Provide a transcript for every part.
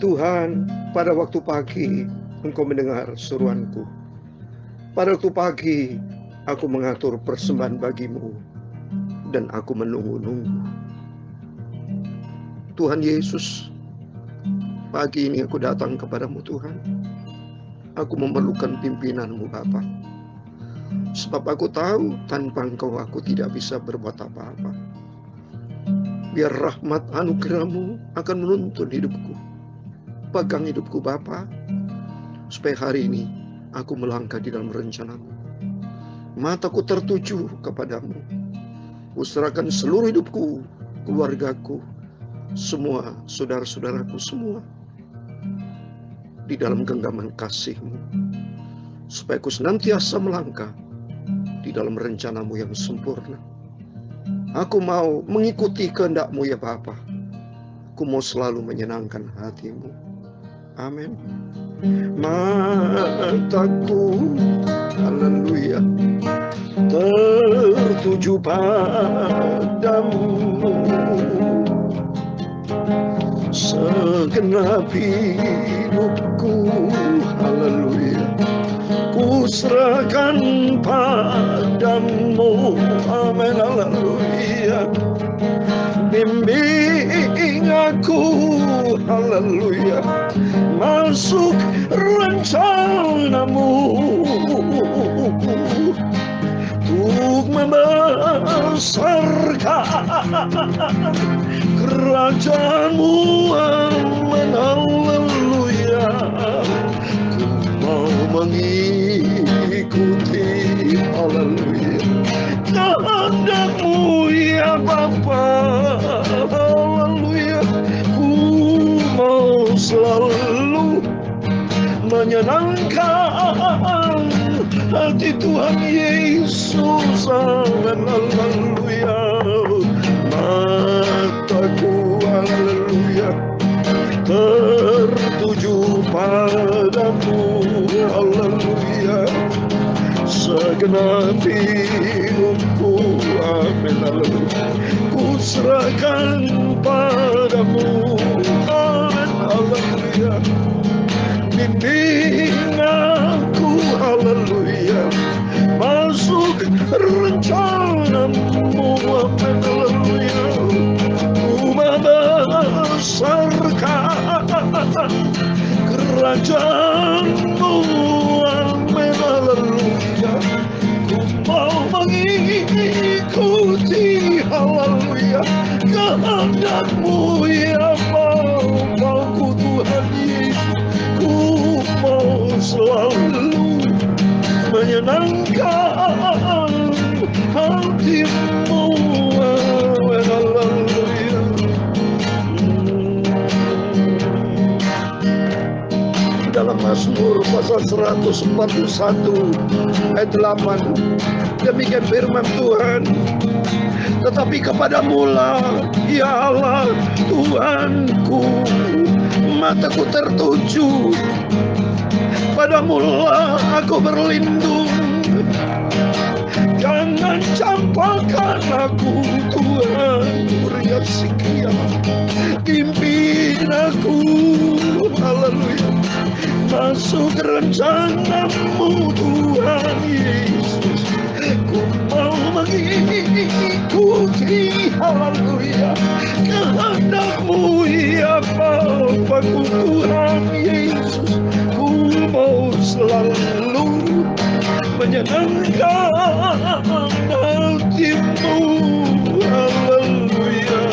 Tuhan, pada waktu pagi Engkau mendengar seruanku. Pada waktu pagi aku mengatur persembahan bagimu, dan aku menunggu-nunggu. Tuhan Yesus, pagi ini aku datang kepadamu Tuhan. Aku memerlukan pimpinanmu Bapa. Sebab aku tahu tanpa Engkau aku tidak bisa berbuat apa-apa. Biar rahmat anugerah-Mu akan menuntun hidupku. Pegang hidupku Bapa, supaya hari ini aku melangkah di dalam rencana-Mu. Mataku tertuju kepadamu. Kuserahkan seluruh hidupku, keluargaku, semua saudara-saudaraku semua di dalam genggaman kasih-Mu, supaya aku senantiasa melangkah di dalam rencana-Mu yang sempurna. Aku mau mengikuti kehendak-Mu ya Bapa. Aku mau selalu menyenangkan hati-Mu. Amin. Mataku, haleluya, tertuju padamu. Segenap hidupku, haleluya, ku serahkan padamu. Amin, haleluya. Bimbing aku, haleluya, masuk rencana-Mu untuk membesarkan kerajaan-Mu. Amin, haleluya. Ku mau mengikuti, haleluya, kehendak-Mu ya Bapa, haleluya. Ku mau selalu menyenangkan hati Tuhan Yesus. Amin, haleluya. Mataku, haleluya, tertuju padamu, haleluya. Segenap hidupku, amin, haleluya, ku serahkan padamu. Amin, haleluya. Bimbing aku, haleluya, masuk rencana-Mu. Amin, haleluya. Ku membesarkan kerajaan-Mu. Amin, haleluya. Ku mau mengikuti, haleluya, kehendak-Mu ya Bapa-Ku Tuhan Yesus. Ku mau selalu menyenangkan hati-Mu. Amin, haleluya. Dalam Mazmur pasal 141 ayat 8, demikian firman Tuhan, tetapi kepadamu lah ya Allah Tuhanku, mataku tertuju, padamu lah aku berlindung. Jangan campakkan aku Tuhan, Uriat Sikia, pimpin aku, haleluya, masuk rencana-Mu Tuhan Yesus. Ku mau mengikuti, haleluya, kehendak-Mu ya Bapa-Ku Tuhan Yesus. Ku mau selalu menyenangkan hati-Mu, haleluya.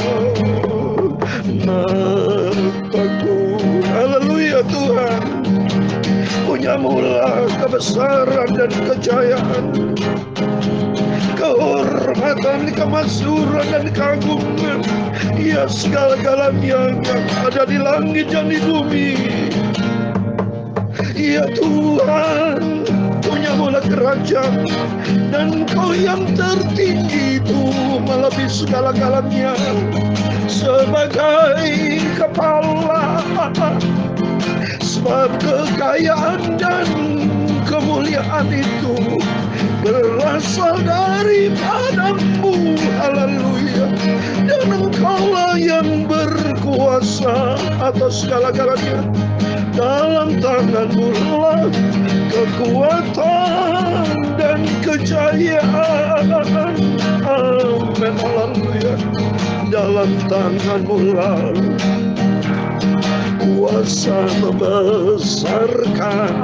Mataku, haleluya Tuhan, punya-Mu lah kebesaran dan kejayaan, kehormatan, kemakmuran dan keagungan, ya segala-galanya yang ada di langit dan di bumi. Ya Tuhan, punya-Mu lah kerajaan, dan Kau yang tertinggi itu melebihi segala-galanya. Sebagai kepala, sebab kekayaan dan kemuliaan itu berasal daripada-Mu, haleluya. Dan Engkaulah yang berkuasa atas segala-galanya. Dalam tangan-Mu lah kekuatan dan kejayaan. Amin, haleluya. Dalam tangan-Mu lah kuasa membesarkan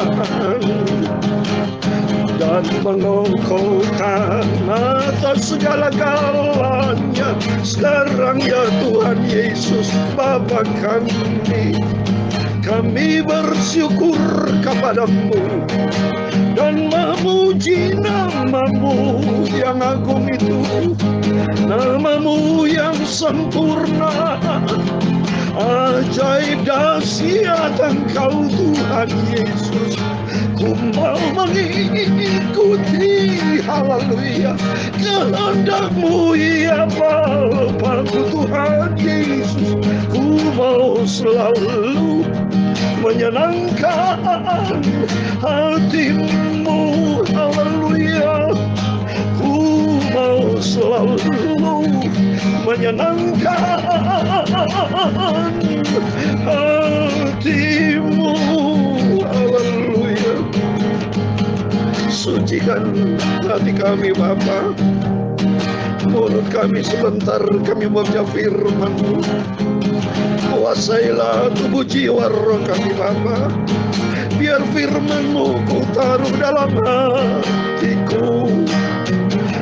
dan mengokohkan atas segala-galanya. Sekarang ya Tuhan Yesus Bapa kami bersyukur kepada-Mu dan memuji nama-Mu yang agung itu, nama-Mu yang sempurna. Ajaib dahsyat Engkau Tuhan Yesus. Ku mau mengikuti, haleluya, kehendak-Mu ya Bapa-Ku Tuhan Yesus. Ku mau selalu menyenangkan hati-Mu, haleluya. Ku mau selalu menyenangkan hati-Mu, haleluya. Sucikan hati kami Bapa, mulut kami sebentar kami membaca firman-Mu. Kuasailah tubuh jiwa roh kami Bapa, biar firman-Mu ku taruh dalam hatiku,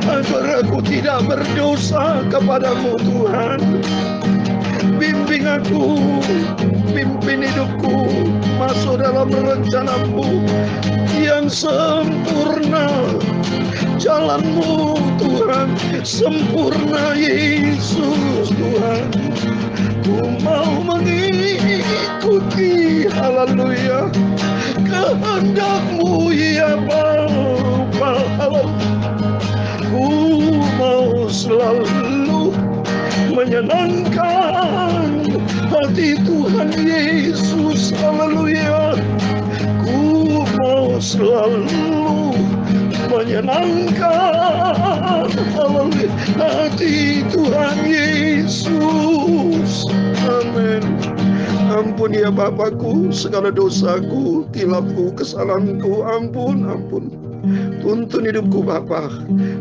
agar aku tidak berdosa kepada-Mu Tuhan. Bimbing aku, pimpin hidupku masuk dalam rencana-Mu yang sempurna. Jalan-Mu Tuhan sempurna Yesus Tuhan. Ku mau mengikuti, haleluya, kehendak-Mu ya Bapa. Ku mau selalu menyenangkan hati Tuhan Yesus, haleluya. Ku mau selalu menyenangkan, haleluya, hati Tuhan Yesus. Amin. Ampun ya Bapakku segala dosaku, kilapku, kesalahanku. Ampun. Tuntun hidupku Bapa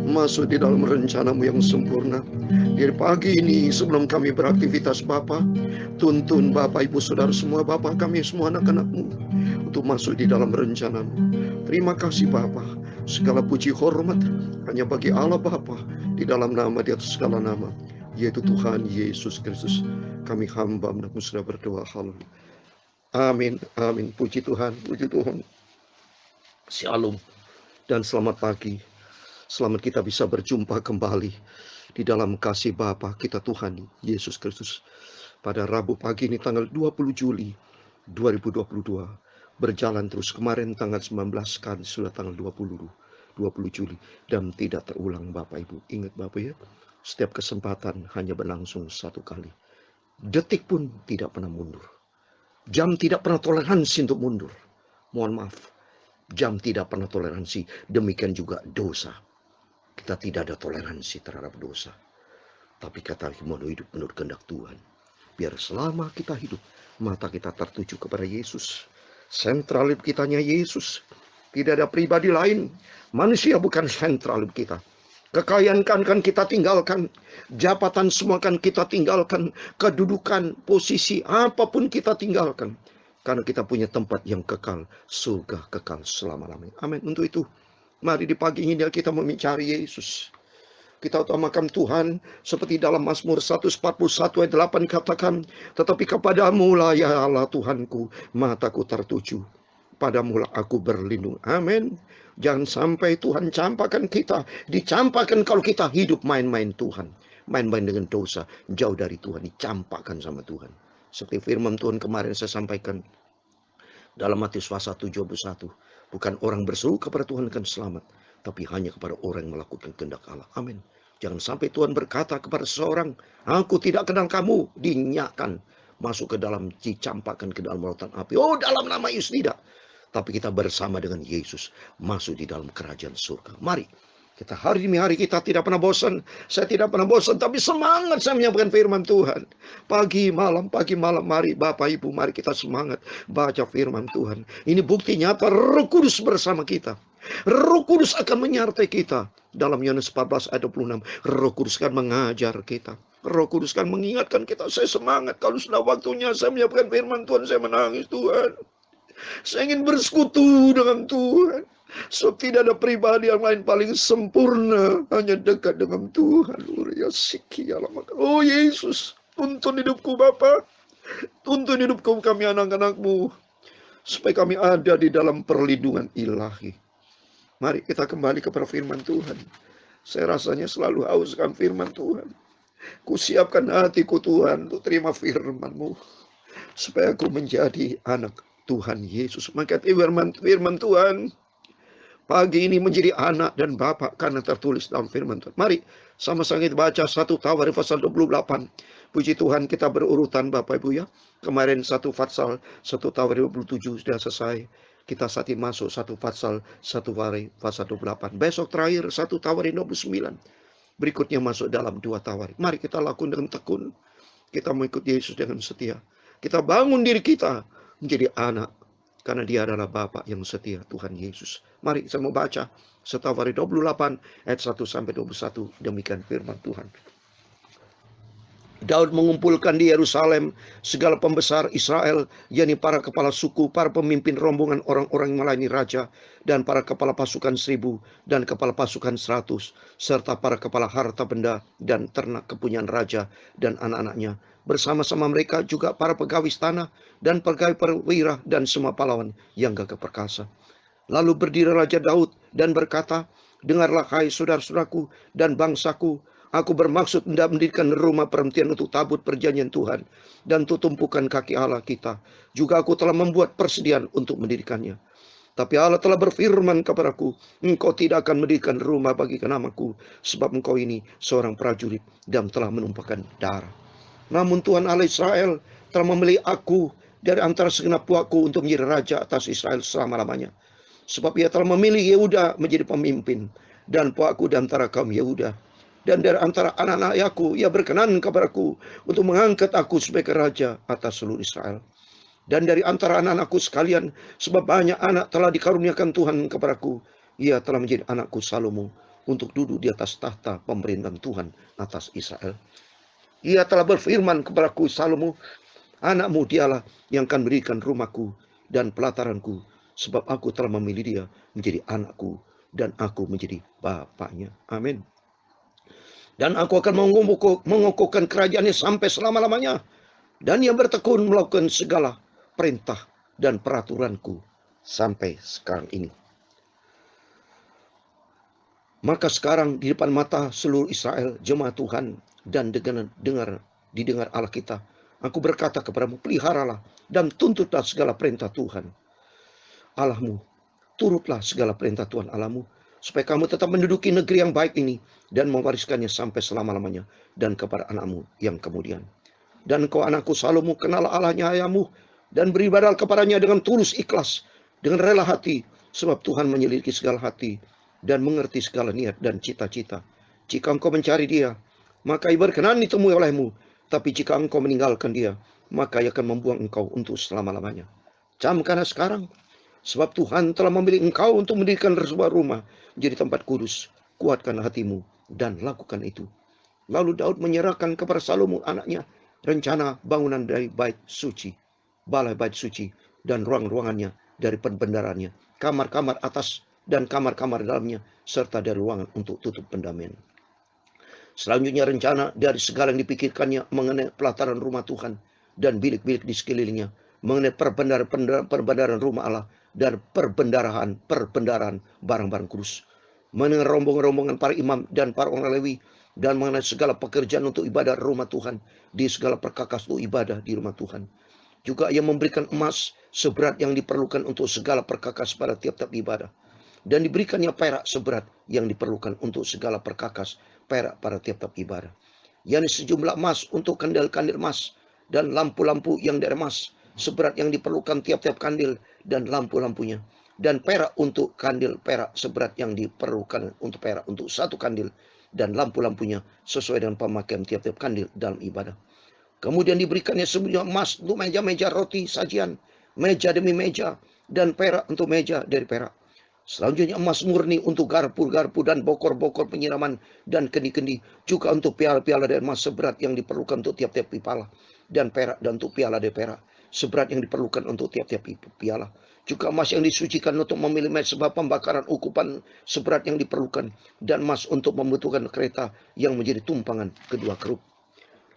masuk di dalam rencana-Mu yang sempurna. Di pagi ini sebelum kami beraktivitas Bapa, tuntun Bapak Ibu Saudara semua, Bapa kami semua anak-anak-Mu untuk masuk di dalam rencana-Mu. Terima kasih Bapa. Segala puji hormat hanya bagi Allah Bapa, di dalam nama di atas segala nama, yaitu Tuhan Yesus Kristus. Kami hamba anak-Mu sudah berdoa. Haleluya. Amin. Puji Tuhan. Shalom dan selamat pagi. Selamat kita bisa berjumpa kembali di dalam kasih Bapa kita Tuhan Yesus Kristus. Pada Rabu pagi ini tanggal 20 Juli 2022. Berjalan terus, kemarin tanggal 19 kan sudah tanggal 20 Juli. Dan tidak terulang Bapak Ibu. Ingat Bapak ya, setiap kesempatan hanya berlangsung satu kali. Detik pun tidak pernah mundur. Jam tidak pernah toleransi untuk mundur. Mohon maaf. Jam tidak pernah toleransi. Demikian juga dosa. Kita tidak ada toleransi terhadap dosa. Tapi kata mau hidup menurut kehendak Tuhan. Biar selama kita hidup, mata kita tertuju kepada Yesus. Sentral hidup kitanya Yesus. Tidak ada pribadi lain. Manusia bukan sentral hidup kita. Kekayaan kan kita tinggalkan. Jabatan semua kan kita tinggalkan. Kedudukan, posisi, apapun kita tinggalkan. Karena kita punya tempat yang kekal. Surga kekal selama-lamanya. Amin. Untuk itu, mari di pagi ini kita mencari Yesus. Kita utamakan Tuhan. Seperti dalam Mazmur 141 ayat 8 katakan. Tetapi kepadamu lah ya Allah Tuhanku, mataku tertuju. Padamu lah aku berlindung. Amin. Jangan sampai Tuhan campakkan kita. Dicampakkan kalau kita hidup main-main Tuhan. Main-main dengan dosa. Jauh dari Tuhan. Dicampakkan sama Tuhan. Seperti firman Tuhan kemarin saya sampaikan. Dalam Matius pasal 71. Bukan orang berseru kepada Tuhan akan selamat. Tapi hanya kepada orang yang melakukan kehendak Allah. Amin. Jangan sampai Tuhan berkata kepada seseorang. Aku tidak kenal kamu. Dinyakan. Masuk ke dalam, dicampakkan ke dalam lautan api. Oh, dalam nama Yesus tidak. Tapi kita bersama dengan Yesus. Masuk di dalam kerajaan surga. Mari Kita hari demi hari kita tidak pernah bosan. Saya tidak pernah bosan, tapi semangat saya menyampaikan firman Tuhan. Pagi malam, mari Bapak Ibu, mari kita semangat baca firman Tuhan. Ini bukti nyata Roh Kudus bersama kita. Roh Kudus akan menyertai kita. Dalam Yohanes 14 ayat 26, Roh Kudus akan mengajar kita. Roh Kudus akan mengingatkan kita. Saya semangat, kalau sudah waktunya saya menyampaikan firman Tuhan, saya menangis Tuhan. Saya ingin bersekutu dengan Tuhan. So tidak ada pribadi yang lain paling sempurna, hanya dekat dengan Tuhan. Oh Yesus, tuntun hidupku Bapa, tuntun hidupku kami anak-anakmu, supaya kami ada di dalam perlindungan ilahi. Mari kita kembali kepada firman Tuhan. Saya rasanya selalu haus akan firman Tuhan. Kusiapkan hatiku Tuhan untuk terima firman-Mu, supaya aku menjadi anak Tuhan Yesus. Maka firman Tuhan pagi ini menjadi anak dan bapak karena tertulis dalam firman Tuhan. Mari sama-sama kita baca 1 Tawarik pasal 28. Puji Tuhan, kita berurutan Bapak Ibu ya. Kemarin 1 Fatsal, 1 Tawarik 27 sudah selesai. Kita saat ini masuk 1 Fatsal, 1 Tawarik pasal 28. Besok terakhir 1 Tawarik 29. Berikutnya masuk dalam 2 Tawarik. Mari kita lakukan dengan tekun. Kita mengikuti Yesus dengan setia. Kita bangun diri kita menjadi anak, karena dia adalah Bapa yang setia, Tuhan Yesus. Mari saya mau baca 1 Tawarik 28 ayat 1 sampai 21. Demikian firman Tuhan. Daud mengumpulkan di Yerusalem segala pembesar Israel, yakni para kepala suku, para pemimpin rombongan orang-orang yang melayani raja, dan para kepala pasukan 1000 dan kepala pasukan 100, serta para kepala harta benda dan ternak kepunyaan raja dan anak-anaknya. Bersama-sama mereka juga para pegawai istana dan pegawai perwira dan semua pahlawan yang gagah perkasa. Lalu berdiri Raja Daud dan berkata, "Dengarlah hai saudara-saudaraku dan bangsaku, aku bermaksud hendak mendirikan rumah perhentian untuk tabut perjanjian Tuhan dan untuk tumpukan kaki Allah kita. Juga aku telah membuat persediaan untuk mendirikannya. Tapi Allah telah berfirman kepadaku, engkau tidak akan mendirikan rumah bagi namaku, sebab engkau ini seorang prajurit dan telah menumpahkan darah. Namun Tuhan Allah Israel telah memilih aku dari antara segenap puakku untuk menjadi raja atas Israel selama-lamanya. Sebab ia telah memilih Yehuda menjadi pemimpin, dan puakku di antara kaum Yehuda. Dan dari antara anak-anak Yakub, ia berkenan kepadaku untuk mengangkat aku sebagai raja atas seluruh Israel. Dan dari antara anak-anakku sekalian, sebab banyak anak telah dikaruniakan Tuhan kepadaku, ia telah menjadi anakku Salomo untuk duduk di atas tahta pemerintahan Tuhan atas Israel. Ia telah berfirman kepadaku, Salomo, anakmu dialah yang akan berikan rumahku dan pelataranku, sebab aku telah memilih dia menjadi anakku dan aku menjadi bapaknya." Amin. "Dan aku akan mengokohkan kerajaannya sampai selama-lamanya, dan ia bertekun melakukan segala perintah dan peraturanku sampai sekarang ini. Maka sekarang di depan mata seluruh Israel, jemaat Tuhan, dan didengar Allah kita, aku berkata kepadamu, peliharalah dan tuntutlah segala perintah Tuhan Allahmu. Turutlah segala perintah Tuhan Allahmu, supaya kamu tetap menduduki negeri yang baik ini dan mewariskannya sampai selama-lamanya dan kepada anakmu yang kemudian. Dan kau anakku Salomo, kenal Allahnya ayahmu dan beribadah kepadanya dengan tulus ikhlas, dengan rela hati, sebab Tuhan menyelidiki segala hati dan mengerti segala niat dan cita-cita. Jika engkau mencari dia, maka ia berkenan ditemui olehmu. Tapi jika engkau meninggalkan dia, maka ia akan membuang engkau untuk selama-lamanya. Camkanlah sekarang, sebab Tuhan telah memilih engkau untuk mendirikan sebuah rumah menjadi tempat kudus. Kuatkan hatimu dan lakukan itu." Lalu Daud menyerahkan kepada Salomo anaknya rencana bangunan dari bait suci, balai bait suci, dan ruang-ruangannya dari pembendarannya, kamar-kamar atas dan kamar-kamar dalamnya, serta dari ruangan untuk tutup pendamian. Selanjutnya rencana dari segala yang dipikirkannya mengenai pelataran rumah Tuhan dan bilik-bilik di sekelilingnya, mengenai perbendaharaan rumah Allah dan perbendaharaan barang-barang kudus, mengenai rombongan-rombongan para imam dan para orang Lewi, dan mengenai segala pekerjaan untuk ibadah rumah Tuhan, di segala perkakas untuk ibadah di rumah Tuhan. Juga ia memberikan emas seberat yang diperlukan untuk segala perkakas pada tiap-tiap ibadah, dan diberikannya perak seberat yang diperlukan untuk segala perkakas perak pada tiap-tiap ibadah, yakni sejumlah emas untuk kandil-kandil emas dan lampu-lampu yang dari emas seberat yang diperlukan tiap-tiap kandil dan lampu-lampunya, dan perak untuk kandil perak seberat yang diperlukan untuk perak untuk satu kandil, dan lampu-lampunya sesuai dengan pemakaian tiap-tiap kandil dalam ibadah. Kemudian diberikannya semuanya emas untuk meja-meja roti sajian, meja demi meja, dan perak untuk meja dari perak. Selanjutnya emas murni untuk garpu-garpu dan bokor-bokor penyiraman dan kendi-kendi, juga untuk piala-piala dari emas seberat yang diperlukan untuk tiap-tiap piala, dan perak dan untuk piala dari perak seberat yang diperlukan untuk tiap-tiap piala. Juga emas yang disucikan untuk memilih sebab pembakaran ukupan seberat yang diperlukan, dan emas untuk membutuhkan kereta yang menjadi tumpangan kedua kerub,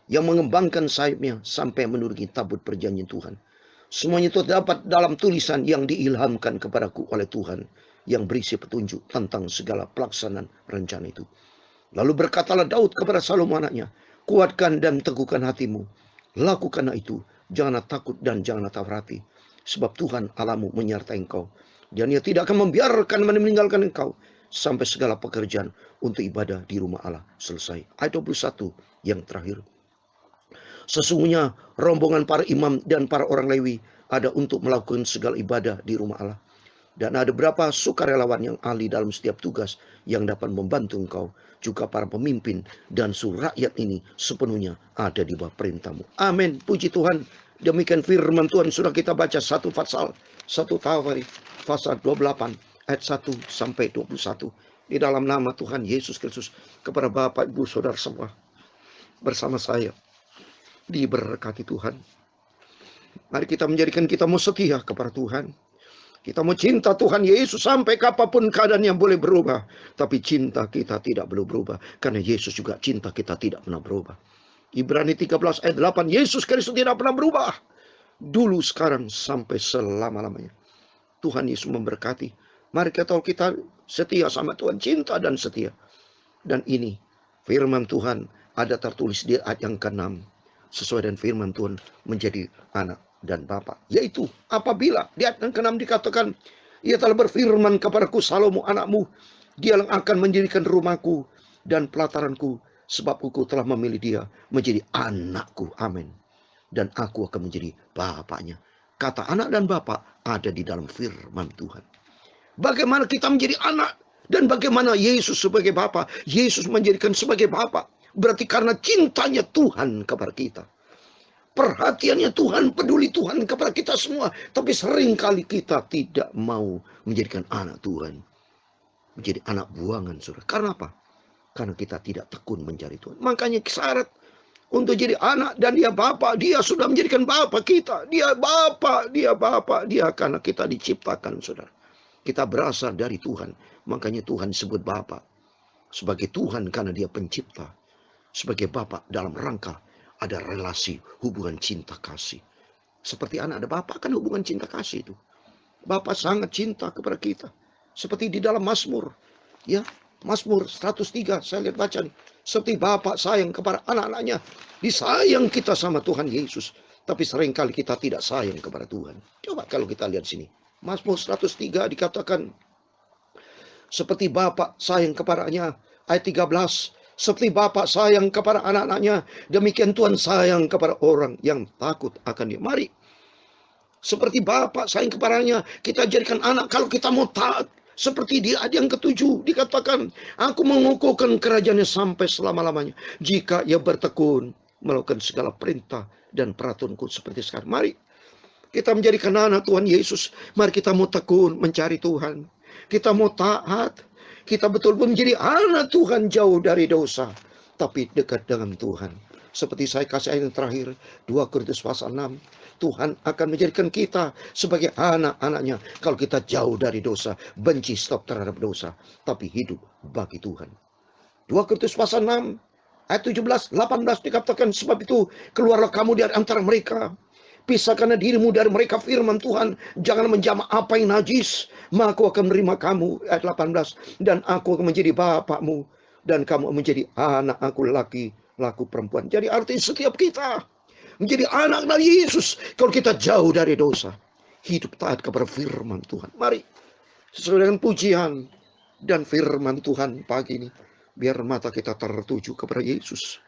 yang mengembangkan sayapnya sampai menurungi tabut perjanjian Tuhan. Semuanya itu terdapat dalam tulisan yang diilhamkan kepadaku oleh Tuhan, yang berisi petunjuk tentang segala pelaksanaan rencana itu. Lalu berkatalah Daud kepada Salomo anaknya, kuatkan dan teguhkan hatimu, lakukanlah itu, janganlah takut dan janganlah tawar hati, sebab Tuhan Allahmu menyertai engkau, dan Ia tidak akan membiarkan meninggalkan engkau sampai segala pekerjaan untuk ibadah di rumah Allah selesai. Ayat 21 yang terakhir. Sesungguhnya rombongan para imam dan para orang Lewi ada untuk melakukan segala ibadah di rumah Allah. Dan ada beberapa sukarelawan yang ahli dalam setiap tugas yang dapat membantu engkau. Juga para pemimpin dan seluruh rakyat ini sepenuhnya ada di bawah perintahmu. Amin. Puji Tuhan. Demikian firman Tuhan sudah kita baca satu Tawari pasal 28 ayat 1 sampai 21. Di dalam nama Tuhan Yesus Kristus, kepada Bapak, Ibu, Saudara semua bersama saya diberkati Tuhan. Mari kita menjadikan kita mau setia kepada Tuhan. Kita mau cinta Tuhan Yesus sampai kapanpun keadaan yang boleh berubah. Tapi cinta kita tidak boleh berubah. Karena Yesus juga cinta kita tidak pernah berubah. Ibrani 13 ayat 8. Yesus Kristus tidak pernah berubah. Dulu, sekarang, sampai selama-lamanya. Tuhan Yesus memberkati. Mari kita setia sama Tuhan. Cinta dan setia. Dan ini firman Tuhan ada tertulis di ayat yang ke-6. Sesuai dengan firman Tuhan menjadi anak dan bapak, yaitu apabila di ayat yang ke-6 dikatakan, Ia telah berfirman kepadaku, Salomo anakmu, dia yang akan mendirikan rumahku dan pelataranku, sebab aku telah memilih dia menjadi anakku. Amin. Dan aku akan menjadi bapaknya. Kata anak dan bapak ada di dalam firman Tuhan. Bagaimana kita menjadi anak dan bagaimana Yesus sebagai bapa. Yesus menjadikan sebagai bapa berarti karena cintanya Tuhan kepada kita. Perhatiannya Tuhan, peduli Tuhan kepada kita semua. Tapi seringkali kita tidak mau menjadikan anak Tuhan. Menjadi anak buangan, saudara. Karena apa? Karena kita tidak tekun mencari Tuhan. Makanya syarat untuk jadi anak dan dia Bapa, dia sudah menjadikan Bapa kita. Dia Bapa, dia karena kita diciptakan, saudara. Kita berasal dari Tuhan. Makanya Tuhan sebut Bapa. Sebagai Tuhan karena dia pencipta. Sebagai Bapa dalam rangka ada relasi hubungan cinta kasih. Seperti anak ada Bapa kan hubungan cinta kasih itu. Bapa sangat cinta kepada kita. Seperti di dalam Mazmur. Ya, Mazmur 103 saya lihat baca nih. Seperti Bapa sayang kepada anak-anaknya. Disayang kita sama Tuhan Yesus. Tapi seringkali kita tidak sayang kepada Tuhan. Coba kalau kita lihat sini. Mazmur 103 dikatakan seperti Bapa sayang kepadanya. Ayat 13. Seperti Bapa sayang kepada anak-anaknya, demikian Tuhan sayang kepada orang yang takut akan Dia. Mari, seperti Bapa sayang kepadanya, kita jadikan anak kalau kita mau taat. Seperti di ayat yang ke-7 dikatakan, aku mengukuhkan kerajaannya sampai selama-lamanya, jika ia bertekun melakukan segala perintah dan peraturanku seperti sekarang. Mari kita menjadikan anak Tuhan Yesus. Mari kita mau tekun mencari Tuhan. Kita mau taat. Kita betul-betul menjadi anak Tuhan, jauh dari dosa, tapi dekat dengan Tuhan. Seperti saya kasih ayat yang terakhir, 2 Korintus pasal 6. Tuhan akan menjadikan kita sebagai anak-anaknya kalau kita jauh dari dosa, benci stop terhadap dosa, tapi hidup bagi Tuhan. 2 Korintus pasal 6 ayat 17, 18 dikatakan, sebab itu keluarlah kamu dari antara mereka, pisahkanlah dirimu dari mereka, firman Tuhan, jangan menjamah apa yang najis, maka aku akan menerima kamu. Ayat 18, dan aku akan menjadi bapakmu, dan kamu menjadi anak aku, laki perempuan. Jadi artinya setiap kita menjadi anak dari Yesus kalau kita jauh dari dosa, hidup taat kepada firman Tuhan. Mari sesuai dengan pujian dan firman Tuhan pagi ini, biar mata kita tertuju kepada Yesus.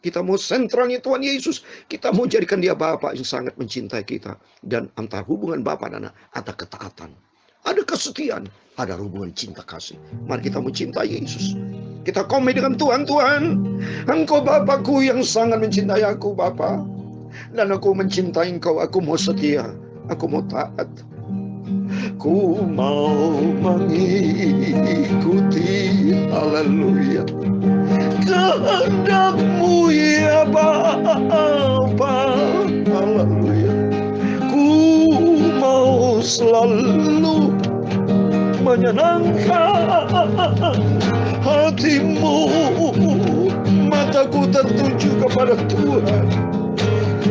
Kita mau sentralnya Tuhan Yesus. Kita mau jadikan dia Bapa yang sangat mencintai kita. Dan antara hubungan Bapa dan anak ada ketaatan. ada kesetiaan, ada hubungan cinta kasih. Mari kita mencintai Yesus. Kita komit dengan Tuhan. Tuhan, Engkau Bapakku yang sangat mencintai aku, Bapa. Dan aku mencintai Engkau, aku mau setia, aku mau taat. Ku mau mengikuti, haleluya, kehendak-Mu ya Bapa, haleluya. Ku mau selalu menyenangkan hati-Mu. Mataku tertuju kepada Tuhan.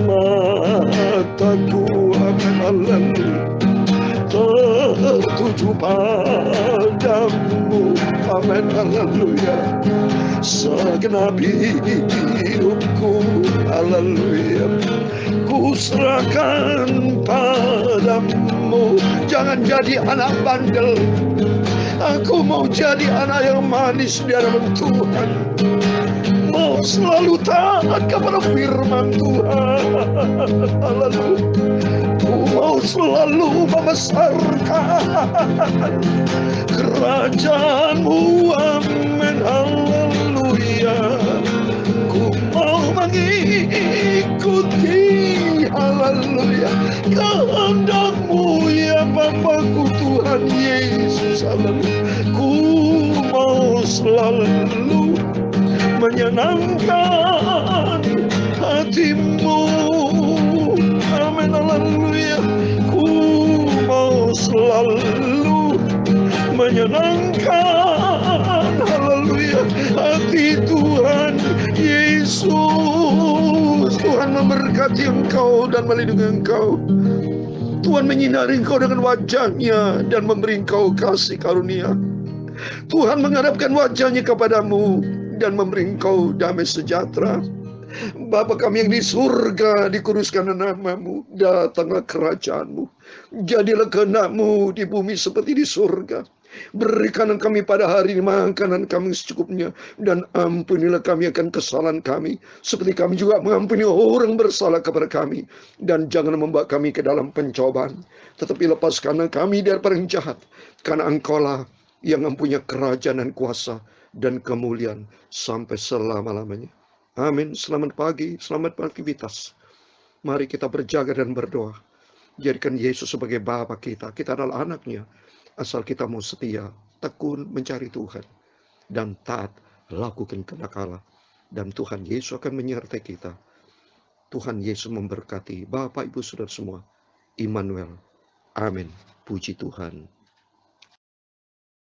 Mataku, amin, haleluya, tertuju padamu, amin, haleluya. Segenap hidupku, haleluya, ku serahkan padamu. Jangan jadi anak bandel. Aku mau jadi anak yang manis di hadapan Tuhan. Mau selalu taat kepada firman Tuhan. Haleluya. Ku mau selalu membesarkan kerajaan-Mu, amin, haleluya. Ku mau mengikuti, haleluya, kehendak-Mu ya Bapakku Tuhan Yesus, haleluya. Ku mau selalu menyenangkan hati-Mu, amin, haleluya. Ku mau selalu menyenangkan, haleluya, hati Tuhan Yesus. Tuhan memberkati engkau dan melindungi engkau. Tuhan menyinari engkau dengan wajah-Nya dan memberi engkau kasih karunia. Tuhan menghadapkan wajah-Nya kepadamu dan memberi engkau damai sejahtera. Bapa kami yang di surga, dikuduskan nama-Mu, datanglah kerajaan-Mu, jadilah kehendak-Mu di bumi seperti di surga. Berikan kami pada hari ini makanan kami secukupnya, dan ampunilah kami akan kesalahan kami, seperti kami juga mengampuni orang bersalah kepada kami. Dan jangan membawa kami ke dalam pencobaan, tetapi lepaskanlah kami daripada yang jahat, karena Engkau-lah yang mempunyai kerajaan dan kuasa dan kemuliaan sampai selama-lamanya. Amin. Selamat pagi, selamat beraktivitas. Mari kita berjaga dan berdoa. Jadikan Yesus sebagai Bapa kita. Kita adalah anaknya. Asal kita mau setia, tekun mencari Tuhan, dan taat lakukan kehendak Allah. Dan Tuhan Yesus akan menyertai kita. Tuhan Yesus memberkati Bapak, Ibu, Saudara semua. Immanuel. Amin. Puji Tuhan.